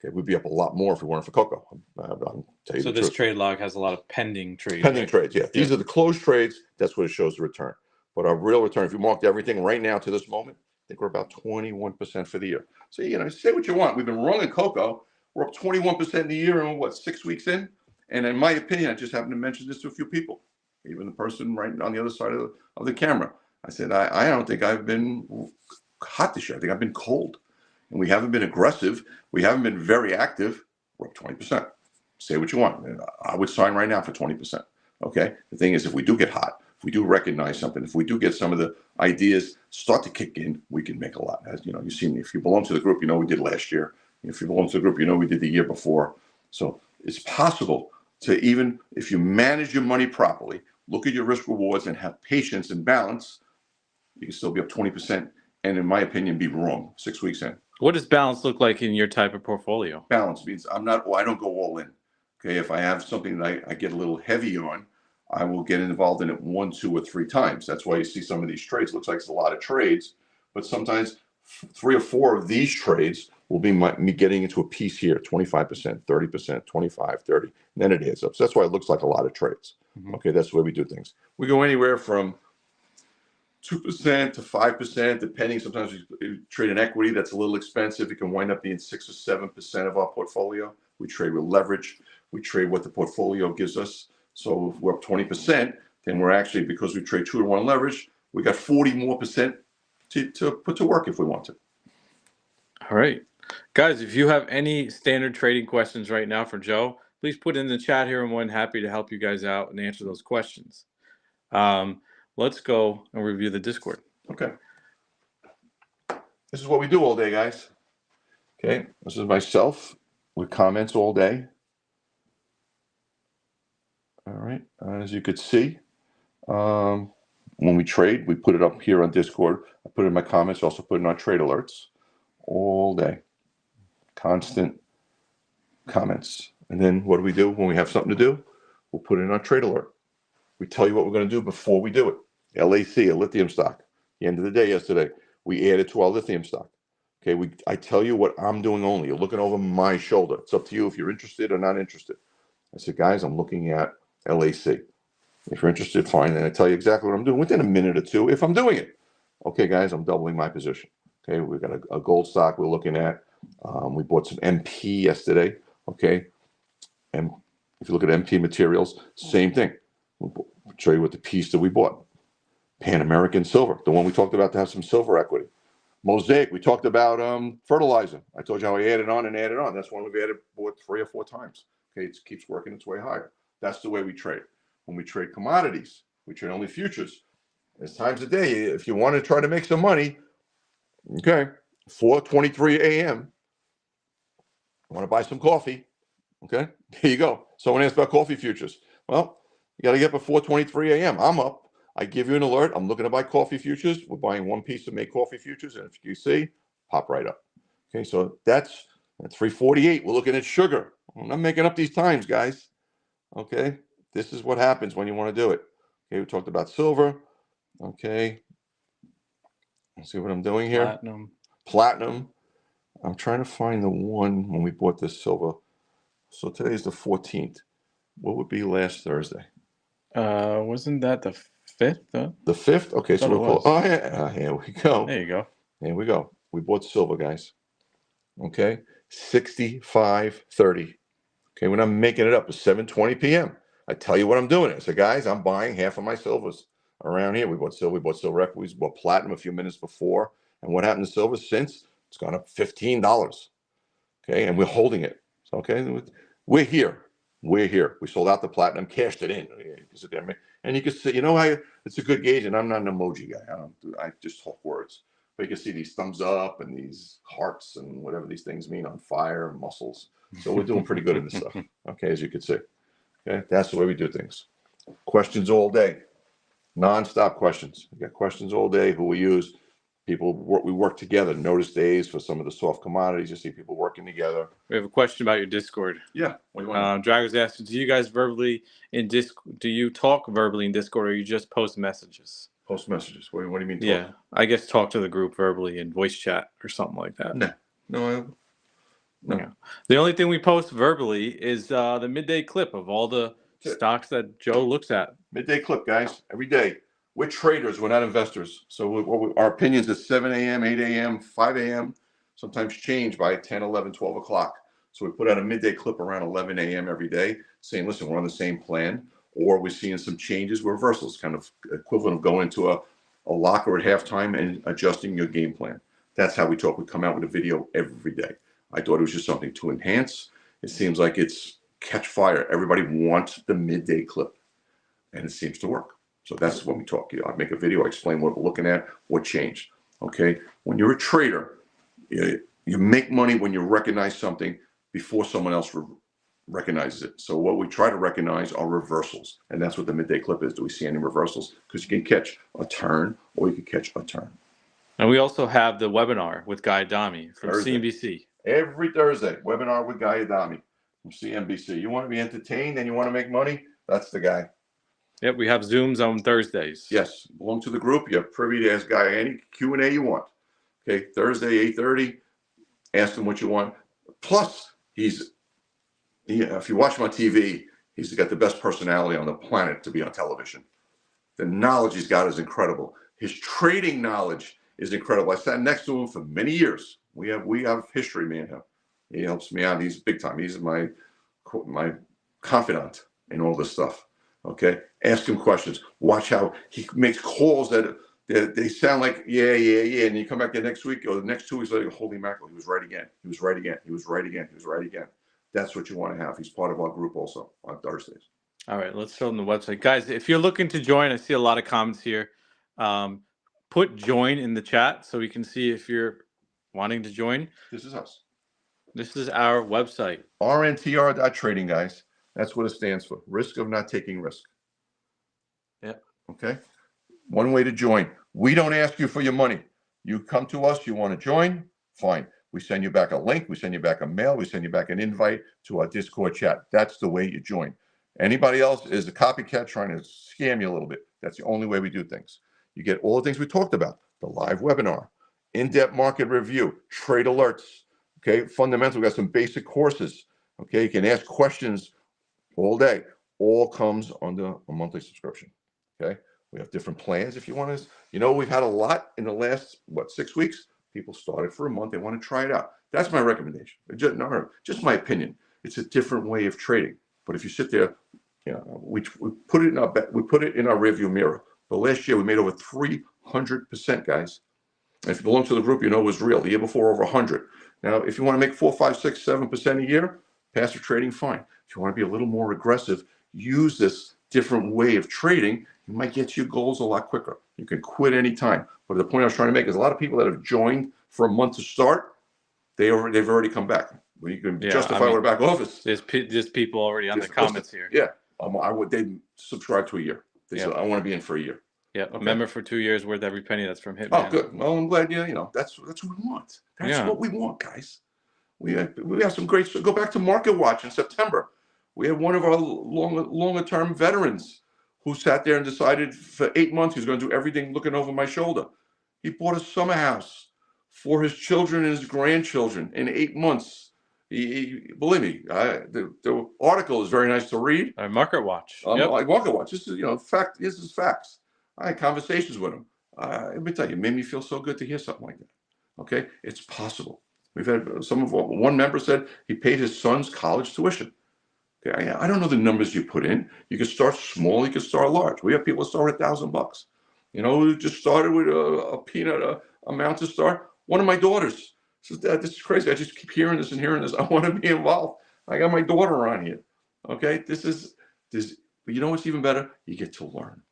Okay, we'd be up a lot more if we weren't for Coco. I'll tell you so the this truth. trade log has a lot of pending trades. Pending trades, yeah. These are the closed trades. That's what it shows the return. But our real return, if you marked everything right now to this moment, I think we're about 21% for the year. So, say what you want. We've been wrong in Coco. We're up 21% in the year, and we're, 6 weeks in? And in my opinion, I just happened to mention this to a few people, even the person right on the other side of the camera. I said, I don't think I've been hot this year. I think I've been cold. And we haven't been aggressive. We haven't been very active. We're up 20%. Say what you want. I would sign right now for 20%. Okay? The thing is, if we do get hot, if we do recognize something, if we do get some of the ideas start to kick in, we can make a lot. As you've seen, if you belong to the group, we did last year. If you belong to the group, we did the year before. So it's possible to, even if you manage your money properly, look at your risk rewards and have patience and balance, you can still be up 20%. And in my opinion, be wrong 6 weeks in. What does balance look like in your type of portfolio? Balance means I don't go all in. Okay, if I have something that I get a little heavy on, I will get involved in it 1, 2, or 3 times. That's why you see some of these trades. Looks like it's a lot of trades, but sometimes 3 or 4 of these trades will be me getting into a piece here, 25%, 30%, 25, 30, and then it adds up. So that's why it looks like a lot of trades. Mm-hmm. Okay, that's the way we do things. We go anywhere from 2% to 5%, depending. Sometimes we trade an equity that's a little expensive. It can wind up being 6 or 7% of our portfolio. We trade with leverage. We trade what the portfolio gives us. So if we're up 20%, then we're actually, because we trade 2 to 1 leverage, we got 40 more percent to put to work if we want to. All right. Guys, if you have any standard trading questions right now for Joe, please put in the chat here. I'm more than happy to help you guys out and answer those questions. Let's go and review the Discord. Okay. This is what we do all day, guys. Okay. This is myself with comments all day. All right. As you could see, when we trade, we put it up here on Discord. I put it in my comments, also put it in our trade alerts all day. Constant comments. And then what do we do when we have something to do? We'll put it in our trade alert. We tell you what we're going to do before we do it. LAC, a lithium stock. At the end of the day yesterday, we added to our lithium stock. Okay, I tell you what I'm doing only. You're looking over my shoulder. It's up to you if you're interested or not interested. I said, guys, I'm looking at LAC. If you're interested, fine. And I tell you exactly what I'm doing within a minute or two if I'm doing it. Okay, guys, I'm doubling my position. Okay, we've got a gold stock we're looking at. We bought some MP yesterday. Okay, and if you look at MP materials, same thing. We'll show you what the piece that we bought. Pan American Silver, the one we talked about to have some silver equity. Mosaic, we talked about fertilizer. I told you how I added on and added on. That's one we've bought 3 or 4 times. Okay, it keeps working its way higher. That's the way we trade. When we trade commodities, we trade only futures. There's times a day, if you want to try to make some money, okay, 4:23 a.m., I want to buy some coffee, okay, here you go. Someone asked about coffee futures. Well, you got to get before 4:23 a.m. I'm up. I give you an alert. I'm looking to buy coffee futures. We're buying one piece to make coffee futures, and if you see, pop right up. Okay, so that's at 3:48. We're looking at sugar. I'm not making up these times, guys. Okay, this is what happens when you want to do it. Okay, we talked about silver. Okay, let's see what I'm doing here. Platinum. I'm trying to find the one when we bought this silver. So today's the 14th. What would be last Thursday? Wasn't that the 5th? Though? The 5th? Okay, so we'll call. Oh, yeah, here we go. There you go. Here we go. We bought silver, guys. Okay, 65.30. Okay, when I'm making it up, it's 7:20 p.m. I tell you what I'm doing. I said, guys, I'm buying half of my silvers around here. We bought silver equities, we bought platinum a few minutes before. And what happened to silver since? It's gone up $15. Okay, and we're holding it. So, okay, we're here. We're here. We sold out the platinum, cashed it in. And you can see, you know, it's a good gauge. And I'm not an emoji guy. I just talk words. But you can see these thumbs up and these hearts and whatever these things mean on fire and muscles. So we're doing pretty good in this stuff. Okay, as you can see. Okay, that's the way we do things. Questions all day, non-stop questions. We got questions all day. Who we use? People we work together. Notice days for some of the soft commodities. You see people working together. We have a question about your Discord. Yeah. What do you want? Dragon's asking, do you guys verbally in Discord? Do you talk verbally in Discord, or you just post messages? Post messages. What do you mean? Talk? Yeah, I guess talk to the group verbally in voice chat or something like that. No. Yeah. The only thing we post verbally is the midday clip of all the stocks that Joe looks at. Midday clip, guys, every day. We're traders. We're not investors. So our opinions at 7 a.m., 8 a.m., 5 a.m. sometimes change by 10, 11, 12 o'clock. So we put out a midday clip around 11 a.m. every day saying, listen, we're on the same plan, or we're seeing some changes, reversals, kind of equivalent of going to a locker at halftime and adjusting your game plan. That's how we talk. We come out with a video every day. I thought it was just something to enhance. It seems like it's catch fire. Everybody wants the midday clip, and it seems to work. So that's when we talk. I make a video, I explain what we're looking at, what changed. Okay, when you're a trader, you make money when you recognize something before someone else recognizes it. So what we try to recognize are reversals, and that's what the midday clip is. Do we see any reversals? Because you can catch a turn, or you can catch a turn. And we also have the webinar with Guy Adami from CNBC. Every Thursday, webinar with Guy Adami from CNBC. You want to be entertained and you want to make money? That's the guy. Yep, we have Zooms on Thursdays. Yes, belong to the group. You have privy to ask Guy any Q&A you want. Okay, Thursday, 8:30. Ask him what you want. Plus, if you watch him on TV, he's got the best personality on the planet to be on television. The knowledge he's got is incredible. His trading knowledge is incredible. I sat next to him for many years. We have history, me and him. He helps me out. He's big time. He's my confidant in all this stuff. Okay, ask him questions. Watch how he makes calls that they sound like yeah, and you come back the next week or the next 2 weeks later, holy mackerel, he was right again. He was right again. He was right again. He was right again. That's what you want to have. He's part of our group also on Thursdays. All right, let's show them the website, guys. If you're looking to join, I see a lot of comments here. Put join in the chat so we can see if you're wanting to join. This is us. This is our website. RNTR.trading, guys. That's what it stands for. Risk of not taking risk. Yeah. Okay. One way to join. We don't ask you for your money. You come to us, you want to join, fine. We send you back a link, we send you back a mail, we send you back an invite to our Discord chat. That's the way you join. Anybody else is a copycat trying to scam you a little bit. That's the only way we do things. You get all the things we talked about, the live webinar, in-depth market review, trade alerts, okay, fundamental. We got some basic courses, okay, you can ask questions all day. All comes under a monthly subscription, okay. We have different plans if you want to. We've had a lot in the last 6 weeks. People started for a month, they want to try it out. That's my recommendation. Just my opinion. It's a different way of trading. But if you sit there, we put it in our rearview mirror. But last year we made over 300%, guys. And if you belong to the group, it was real. The year before, over 100. Now, if you want to make 4, 5, 6, 7% a year, passive trading, fine. If you want to be a little more aggressive, use this different way of trading. It might get you goals a lot quicker. You can quit anytime. But the point I was trying to make is a lot of people that have joined for a month to start, they've already come back. Well, you can justify with a back office. There's people already on the comments here. Yeah, they subscribe to a year. They said, I want to be in for a year. Yeah, okay. Member for 2 years, worth every penny. That's from Hitman. Oh, good. Well, I'm glad. That's what we want. That's what we want, guys. We have some great. Go back to Market Watch in September. We had one of our longer term veterans who sat there and decided for 8 months he's going to do everything looking over my shoulder. He bought a summer house for his children and his grandchildren in 8 months. Believe me, the article is very nice to read. Market Watch. Market Watch. This is fact. This is facts. I had conversations with him. Let me tell you, it made me feel so good to hear something like that. Okay, it's possible. We've had one member said he paid his son's college tuition. Okay, I don't know the numbers you put in. You can start small, you can start large. We have people that start $1,000. Who just started with a peanut amount to start. One of my daughters says, "Dad, this is crazy. I just keep hearing this and hearing this. I want to be involved. I got my daughter on here." Okay, this. But you know what's even better? You get to learn.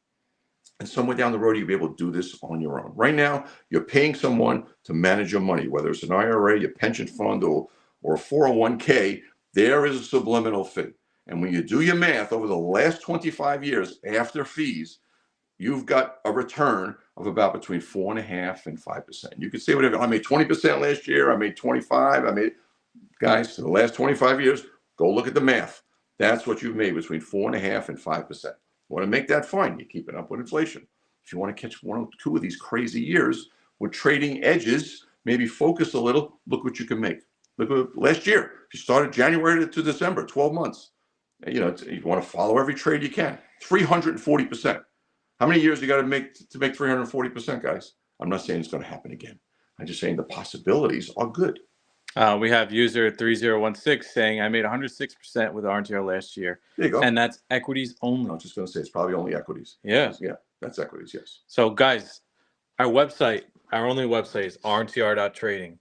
And somewhere down the road, you'll be able to do this on your own. Right now, you're paying someone to manage your money, whether it's an IRA, your pension fund, or a 401k. There is a subliminal fee. And when you do your math over the last 25 years after fees, you've got a return of about between 4.5% and 5%. You can say whatever. I made 20% last year. I made 25%. Guys, in the last 25 years, go look at the math. That's what you've made between 4.5% and 5%. Want to make that fine? You keep it up with inflation. If you want to catch 1 or 2 of these crazy years with trading edges, maybe focus a little. Look what you can make. Look at last year. If you started January to December, 12 months. You want to follow every trade you can. 340%. How many years you got to make 340%, guys? I'm not saying it's going to happen again. I'm just saying the possibilities are good. We have user 3016 saying, I made 106% with RNTR last year. There you go. And that's equities only. I was just going to say, it's probably only equities. Yeah. Yeah, that's equities, yes. So, guys, our only website is RNTR.trading.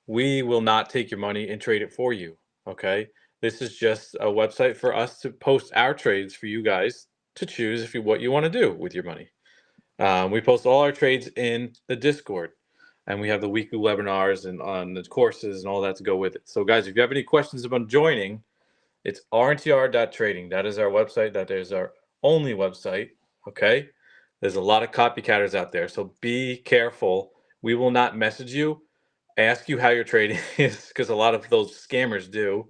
We will not take your money and trade it for you, okay? This is just a website for us to post our trades for you guys to choose what you want to do with your money. We post all our trades in the Discord. And we have the weekly webinars and on the courses and all that to go with it. So, guys, if you have any questions about joining, it's RNTR.trading. That is our website. That is our only website. Okay. There's a lot of copycatters out there. So be careful. We will not message you, ask you how your trading is, because a lot of those scammers do.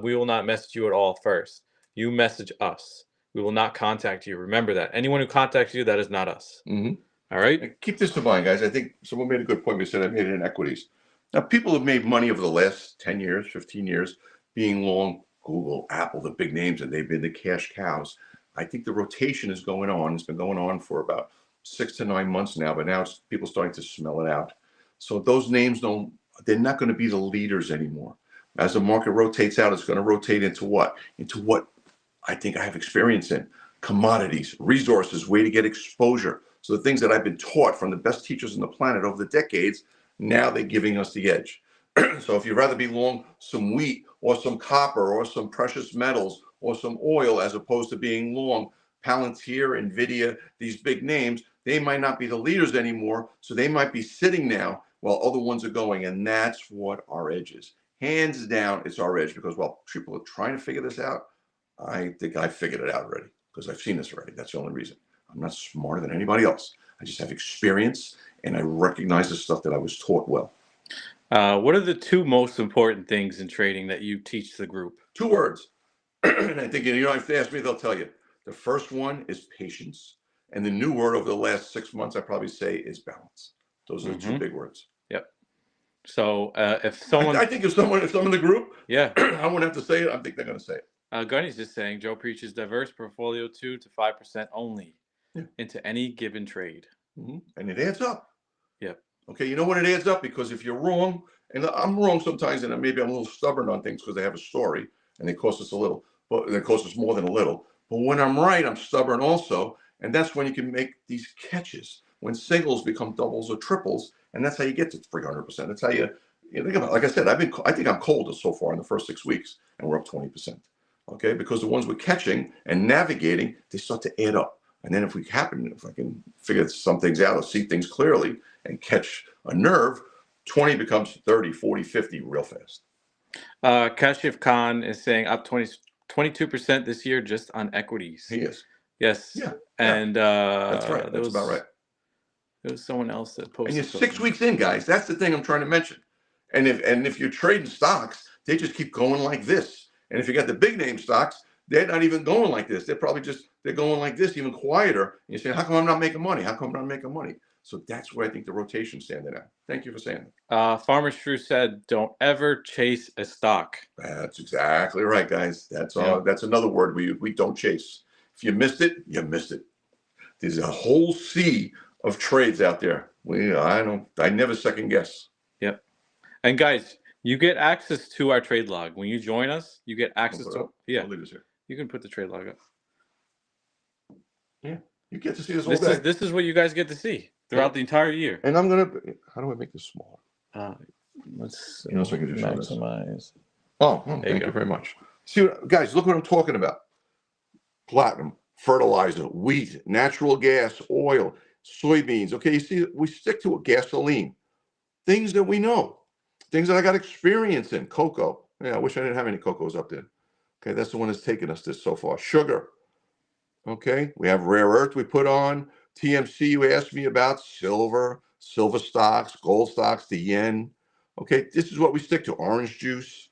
We will not message you at all first. You message us. We will not contact you. Remember that. Anyone who contacts you, that is not us. Mm-hmm. All right. And keep this in mind, guys. I think someone made a good point. They said I made it in equities. Now, people have made money over the last 10 years, 15 years, being long Google, Apple, the big names, and they've been the cash cows. I think the rotation is going on. It's been going on for about 6 to 9 months now, but now people starting to smell it out. So those names they're not going to be the leaders anymore. As the market rotates out, it's going to rotate into what? Into what I think I have experience in. Commodities, resources, way to get exposure. So the things that I've been taught from the best teachers on the planet over the decades, now they're giving us the edge. So if you'd rather be long some wheat or some copper or some precious metals or some oil as opposed to being long Palantir, Nvidia, these big names, they might not be the leaders anymore. So they might be sitting now while other ones are going. And that's what our edge is. Hands down, it's our edge, because while people are trying to figure this out, I think I figured it out already, because I've seen this already. That's the only reason. I'm not smarter than anybody else. I just have experience, and I recognize the stuff that I was taught well. What are the 2 most important things in trading that you teach the group? 2 words. And I think, if they ask me, they'll tell you. The first one is patience. And the new word over the last 6 months, I probably say, is balance. Those are the two big words. Yep. So if someone, I think if someone in the group, yeah, I wouldn't have to say it. I think they're going to say it. Gunny's just saying Joe preaches diverse portfolio 2 to 5% only into any given trade. And it adds up. Yep. Okay, you know what it adds up? Because if you're wrong, and I'm wrong sometimes, and maybe I'm a little stubborn on things because they have a story and they cost us a little, but they cost us more than a little. But when I'm right, I'm stubborn also, and that's when you can make these catches. When singles become doubles or triples, and that's how you get to 300%. That's how you think about it. Like I said, I think I'm cold so far in the first 6 weeks, and we're up 20%. Okay, because the ones we're catching and navigating, they start to add up. And then if I can figure some things out or see things clearly and catch a nerve, 20 becomes 30, 40, 50 real fast. Kashif Khan is saying up 22% this year just on equities. He is. Yes. Yeah. And that's right. That's about right. There was someone else that posted. And you're 6 weeks in, guys. That's the thing I'm trying to mention. And if you're trading stocks, they just keep going like this. And if you got the big name stocks, they're not even going like this. They're going like this, even quieter. And you say, how come I'm not making money? How come I'm not making money? So that's where I think the rotation's standing at. Thank you for saying that. Farmer Shrew said, don't ever chase a stock. That's exactly right, guys. That's all. That's another word we don't chase. If you missed it, you missed it. There's a whole sea of trades out there. I never second guess. Yep. And guys, you get access to our trade log. When you join us, you get access to I'll leave this here. You can put the trade log up. Yeah. You get to see this all day. This is what you guys get to see throughout the entire year. And how do I make this smaller? Let's so I can just maximize. Thank you very much. See, guys, look what I'm talking about. Platinum, fertilizer, wheat, natural gas, oil, soybeans. Okay, you see, we stick to gasoline. Things that we know. Things that I got experience in. Cocoa. Yeah, I wish I didn't have any cocos up there. Okay, that's the one that's taken us this so far. Sugar. Okay, we have rare earth we put on. TMC, you asked me about. Silver stocks, gold stocks, the yen. Okay, this is what we stick to. Orange juice.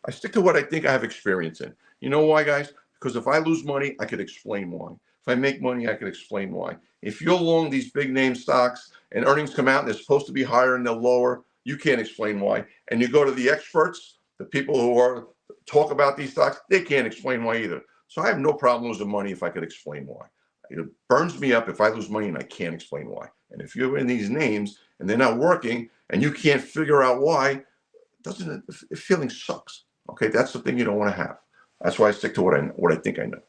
I stick to what I think I have experience in. You know why, guys? Because if I lose money, I could explain why. If I make money, I could explain why. If you're long these big name stocks and earnings come out and they're supposed to be higher and they're lower, you can't explain why. And you go to the experts, the people who talk about these stocks, they can't explain why either. So I have no problem losing money if I could explain why. It burns me up if I lose money and I can't explain why. And if you're in these names and they're not working and you can't figure out why, the feeling sucks. Okay, that's the thing you don't want to have. That's why I stick to what I think I know.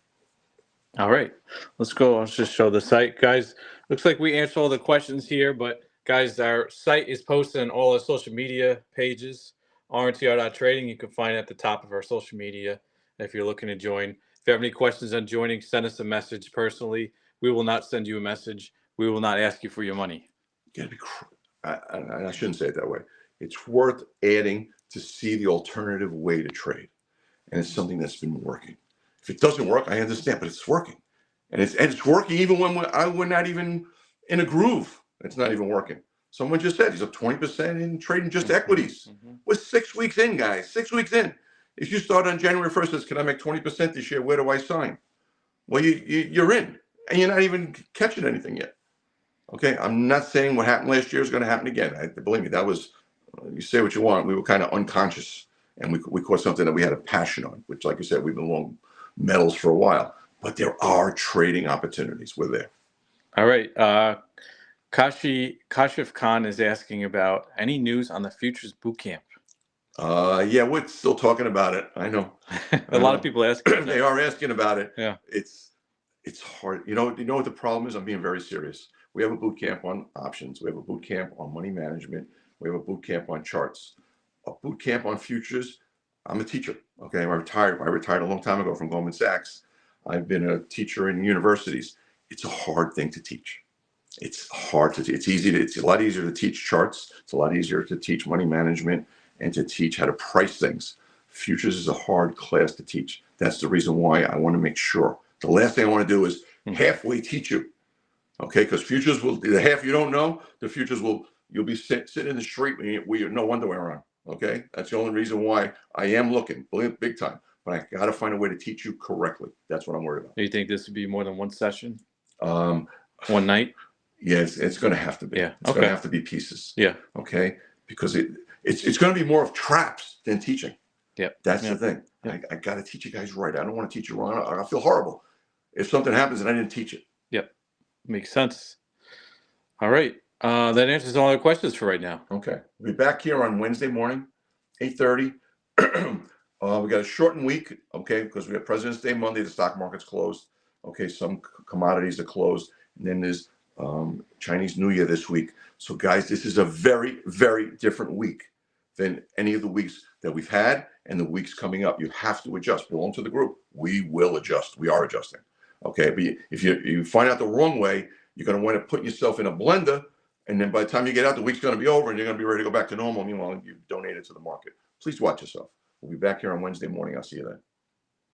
All right, let's go. Let's just show the site, guys. Looks like we answered all the questions here, but guys, our site is posted on all our social media pages. RNTR.trading. You can find it at the top of our social media if you're looking to join. If you have any questions on joining, send us a message personally. We will not send you a message. We will not ask you for your money. I shouldn't say it that way. It's worth adding to see the alternative way to trade. And it's something that's been working. If it doesn't work, I understand, but it's working. And it's working even when we're not even in a groove. It's not even working. Someone just said he's up 20% in trading just equities. We're 6 weeks in, guys. 6 weeks in. If you start on January 1st, says, can I make 20% this year? Where do I sign? Well, you're in, and you're not even catching anything yet. Okay, I'm not saying what happened last year is going to happen again. Believe me, that was, you say what you want. We were kind of unconscious, and we caught something that we had a passion on, which, like you said, we've been long metals for a while. But there are trading opportunities. We're there. All right. Kashif Khan is asking about any news on the futures bootcamp. Yeah, we're still talking about it. I know. A lot of people asking. They are asking about it. Yeah. It's hard. You know what the problem is? I'm being very serious. We have a boot camp on options. We have a boot camp on money management. We have a boot camp on charts. A boot camp on futures. I'm a teacher. Okay, I retired a long time ago from Goldman Sachs. I've been a teacher in universities. It's a hard thing to teach. It's hard to teach. It's a lot easier to teach charts. It's a lot easier to teach money management and to teach how to price things. Futures is a hard class to teach. That's the reason why I want to make sure. The last thing I want to do is halfway teach you. Okay, because futures the half you don't know, the futures you'll be sitting in the street with no underwear on. Okay, that's the only reason why I am looking big time. But I got to find a way to teach you correctly. That's what I'm worried about. Do you think this would be more than one session? One night? Yeah, it's going to have to be. Yeah. It's going to have to be pieces. Yeah. Okay. Because it's going to be more of traps than teaching. Yeah. That's the thing. I got to teach you guys right. I don't want to teach you wrong. I feel horrible if something happens and I didn't teach it. Yep. Makes sense. All right. That answers all our questions for right now. Okay. We'll be back here on Wednesday morning, 8:30. We got a shortened week, okay, because we have President's Day Monday. The stock market's closed. Okay, some commodities are closed. And then there's Chinese New Year this week. So, guys, this is a very, very different week than any of the weeks that we've had and the weeks coming up. You have to adjust. Belong to the group. We will adjust. We are adjusting. Okay, but if you find out the wrong way, you're going to wind up putting yourself in a blender. And then by the time you get out, the week's going to be over and you're going to be ready to go back to normal. Meanwhile, you've donated to the market. Please watch yourself. We'll be back here on Wednesday morning. I'll see you then.